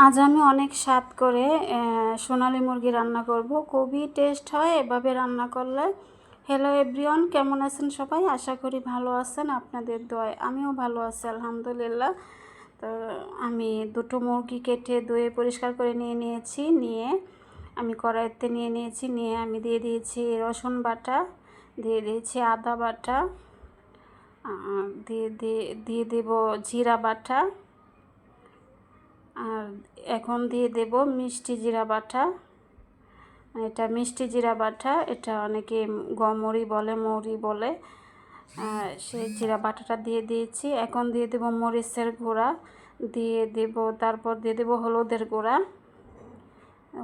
আজ আমি অনেক স্বাদ করে সোনালী মুরগি রান্না করব। খুবই টেস্ট হয় এভাবে রান্না করলে। হ্যালো এভরিওয়ান, কেমন আছেন সবাই? আশা করি ভালো আছেন, আপনাদের দোয়ায় আমিও ভালো আছি আলহামদুলিল্লাহ। তো আমি দুটো মুরগি কেটে ধুয়ে পরিষ্কার করে নিয়ে আমি কড়াইতে নিয়ে আমি দিয়ে দিয়েছি রসুন বাটা, দিয়ে দিয়েছি আদা বাটা, দিয়ে দেব জিরা বাটা, আর এখন দিয়ে দেব মিষ্টি জিরা বাটা। এটা মিষ্টি জিরা বাটা, এটা অনেকে গমরি বলে, মৌরি বলে। সেই জিরা বাটাটা দিয়ে দিয়েছি। এখন দিয়ে দেব মরিচের গুঁড়া, তারপর দিয়ে দেব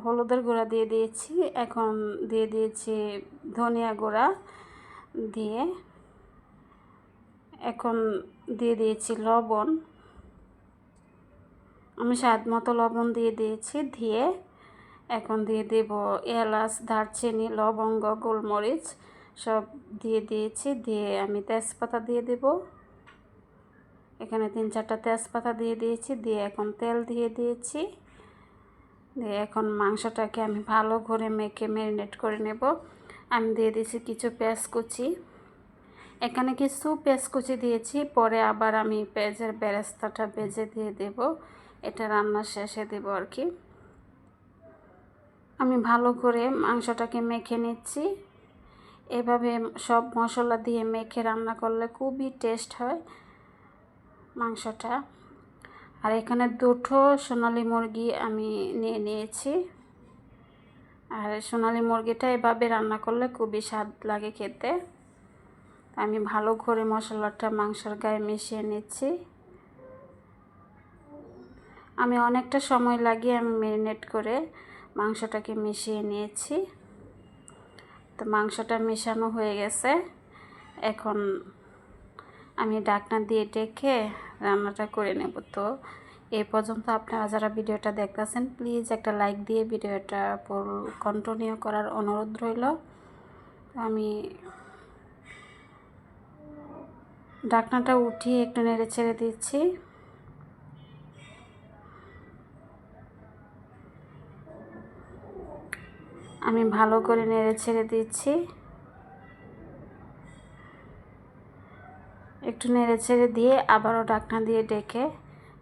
হলুদের গুঁড়া দিয়ে দিয়েছি। এখন দিয়ে দিয়েছি ধনিয়া গুঁড়া, এখন দিয়ে দিয়েছি লবণ। আমি স্বাদ মতো লবণ দিয়ে দিয়েছি। এখন দিয়ে দেব এলাচ, দারচিনি, লবঙ্গ, গোলমরিচ সব দিয়ে দিয়েছি। আমি তেজপাতা দিয়ে দেব। এখানে 3-4টা তেজপাতা দিয়ে দিয়েছি। এখন তেল দিয়ে দিয়েছি। এখন মাংসটাকে আমি ভালো করে মেখে ম্যারিনেট করে নেব। আমি দিয়ে দিয়েছি কিছু পেঁয়াজ কুচি। এখানে কিছু পেঁয়াজ কুচি দিয়েছি, পরে আবার আমি পেঁয়াজের বেরেস্তাটা ভেজে দিয়ে দেব। এটা রান্নার শেষে দেব আর কি। আমি ভালো করে মাংসটাকে মেখে নিচ্ছি। এভাবে সব মশলা দিয়ে মেখে রান্না করলে খুবই টেস্ট হয় মাংসটা। আর এখানে দুটো সোনালী মুরগি আমি নিয়েছি। আর সোনালী মুরগিটা এভাবে রান্না করলে খুবই স্বাদ লাগে খেতে। আমি ভালো করে মশলাটা মাংসের গায়ে মিশিয়ে নিচ্ছি। আমি অনেকটা সময় লাগিয়ে আমি ম্যারিনেট করে মাংসটাকে মিশিয়ে নিয়েছি। তো মাংসটা মেশানো হয়ে গেছে। এখন আমি ঢাকনা দিয়ে ঢেকে রান্নাটা করে নেব। তো এই পর্যন্ত আপনারা যারা ভিডিওটা দেখতেছেন, প্লিজ একটা লাইক দিয়ে ভিডিওটা কন্টিনিউ করার অনুরোধ রইল। আমি ঢাকনাটা উঠিয়ে একটু নেড়ে ছেড়ে দিচ্ছি। আমি ভালো করে নেড়ে ছেড়ে দিচ্ছি। একটু নেড়ে ছেড়ে দিয়ে আবারও ঢাকনা দিয়ে ঢেকে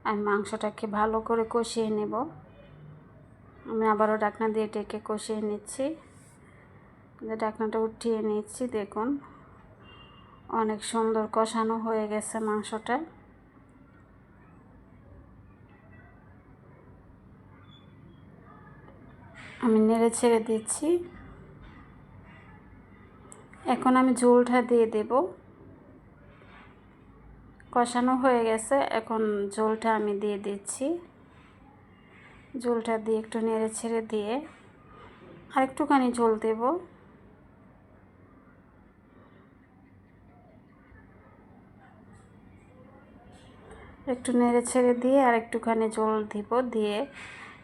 আমি মাংসটাকে ভালো করে কষিয়ে নেব। আমি আবারও ঢাকনা দিয়ে ঢেকে কষিয়ে নিচ্ছি। ঢাকনাটা উঠিয়ে নিচ্ছি। দেখুন অনেক সুন্দর কষানো হয়ে গেছে মাংসটা। আমি নেড়ে ছেড়ে দিচ্ছি। এখন আমি ঝোলটা দিয়ে দেব। কষানো হয়ে গেছে, এখন ঝোলটা আমি দিয়ে দিচ্ছি। ঝোলটা দিয়ে একটু নেড়ে ছেড়ে দিয়ে আরেকটুখানি ঝোল দেব। একটু নেড়ে ছেড়ে দিয়ে আর একটুখানি ঝোল দিব, দিয়ে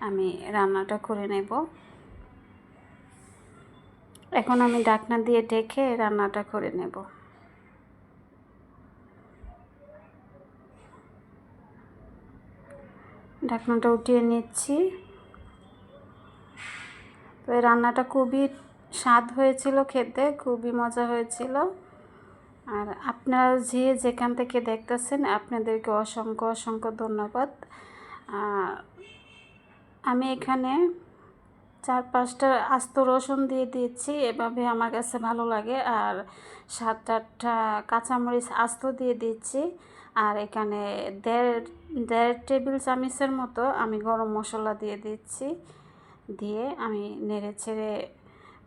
আমি রান্নাটা করে নেব। এখন আমি ঢাকনা দিয়ে ঢেকে রান্নাটা করে নেব। ঢাকনাটা উঠিয়ে নিচ্ছি। তো এই রান্নাটা খুবই স্বাদ হয়েছিল, খেতে খুবই মজা হয়েছিল। আর আপনারা যেখান থেকে দেখতেছেন আপনাদেরকে অসংখ্য অসংখ্য ধন্যবাদ। আমি এখানে 4-5টা আস্ত রসুন দিয়ে দিচ্ছি, এভাবে আমার কাছে ভালো লাগে। আর 7-8টা কাঁচামরিচ আস্ত দিয়ে দিচ্ছি। আর এখানে দেড় টেবিল চামচের মতো আমি গরম মশলা দিয়ে দিচ্ছি। আমি নেড়ে ছেড়ে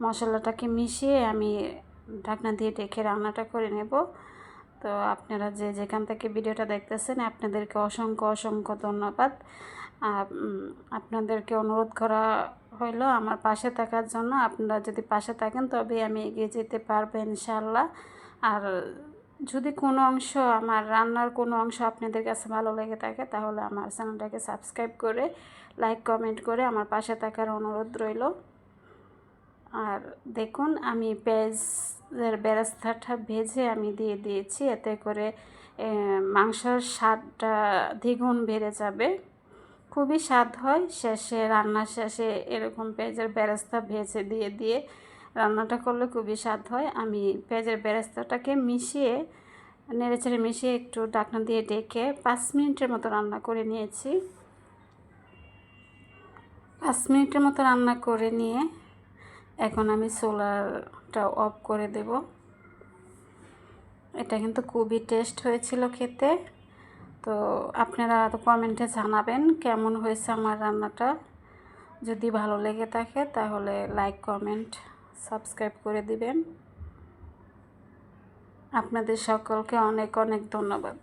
মশলাটাকে মিশিয়ে আমি ঢাকনা দিয়ে ঢেকে রান্নাটা করে নেব। তো আপনারা যেখান থেকে ভিডিওটা দেখতেছেন আপনাদেরকে অসংখ্য অসংখ্য ধন্যবাদ। আপনাদেরকে অনুরোধ করা হইলো আমার পাশে থাকার জন্য। আপনারা যদি পাশে থাকেন তবে আমি এগিয়ে যেতে পারবো ইনশাআল্লাহ। আর যদি কোনো অংশ, আমার রান্নার কোনো অংশ আপনাদের কাছে ভালো লেগে থাকে তাহলে আমার চ্যানেলটাকে সাবস্ক্রাইব করে লাইক কমেন্ট করে আমার পাশে থাকার অনুরোধ রইল। আর দেখুন আমি পেঁয়াজের বেরেস্তাটা ভেজে আমি দিয়ে দিয়েছি, এতে করে মাংসের স্বাদটা দ্বিগুণ বেড়ে যাবে। খুবই স্বাদ হয়। শেষে রান্নার শেষে এরকম পেঁয়াজের বেরেস্তা ভেজে দিয়ে রান্নাটা করলে খুবই স্বাদ হয়। আমি পেঁয়াজের বেরেস্তাটাকে মিশিয়ে নেড়েচেড়ে মিশিয়ে একটু ঢাকনা দিয়ে ঢেকে 5 মিনিটের মতো রান্না করে নিয়েছি। 5 মিনিটের মতো রান্না করে নিয়ে এখন আমি চুলাটা অফ করে দেব। এটা কিন্তু খুবই টেস্ট হয়েছিল খেতে। তো আপনারা তো কমেন্টে জানাবেন কেমন হয়েছে আমার রান্নাটা। যদি ভালো লেগে থাকে তাহলে লাইক, কমেন্ট, সাবস্ক্রাইব করে দিবেন। আপনাদের সকলকে অনেক অনেক ধন্যবাদ।